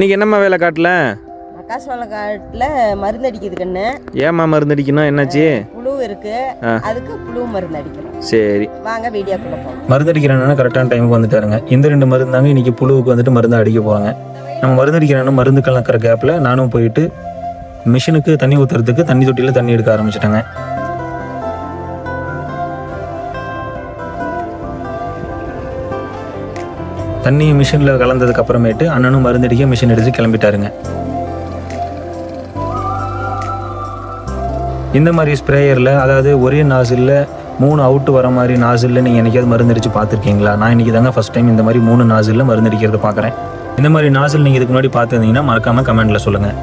இன்னைக்கு என்னம்மா வேலை காட்டல? மக்காசோள காட்டில் மருந்து அடிக்குது கண்ணு. ஏம்மா மருந்து அடிக்கணும்? என்னாச்சு? புழு இருக்கு, அதுக்கு புழு மருந்து அடிக்கணும். சரி வாங்க வீடியோக்குள்ள போகலாம். மருந்து அடிக்கிறேன்னா கரெக்டான டைமுக்கு வந்துட்டாருங்க. இந்த 2 மருந்து தாங்க இன்னைக்கு புழுவுக்கு வந்துட்டு மருந்து அடிக்க போகிறாங்க. நம்ம மருந்து அடிக்கிறேன்னா மருந்து கலக்கிற கேப்பில் நானும் போயிட்டு மிஷினுக்கு தண்ணி ஊற்றுறதுக்கு தண்ணி தொட்டியில் தண்ணி எடுக்க ஆரம்பிச்சிட்டேங்க. தண்ணி மிஷினில் கலந்ததுக்கு அப்புறமேட்டு அண்ணனும் மருந்து அடிக்க மிஷின் எடுத்து கிளம்பிட்டாருங்க. இந்த மாதிரி ஸ்ப்ரேயரில், அதாவது ஒரே நாசிலில் 3 அவுட்டு வர மாதிரி நாசிலில் நீங்கள் என்றைக்காவது மருந்து அடித்து பார்த்துருக்கீங்களா? நான் இன்றைக்கி தாங்க ஃபஸ்ட் டைம் இந்த மாதிரி 3 நாசிலில் மருந்து அடிக்கிறத பார்க்குறேன். இந்த மாதிரி நாசில் நீங்கள் இதுக்கு முன்னாடி பார்த்துருந்தீங்கன்னா மறக்காமல் கமெண்ட்டில் சொல்லுங்கள்.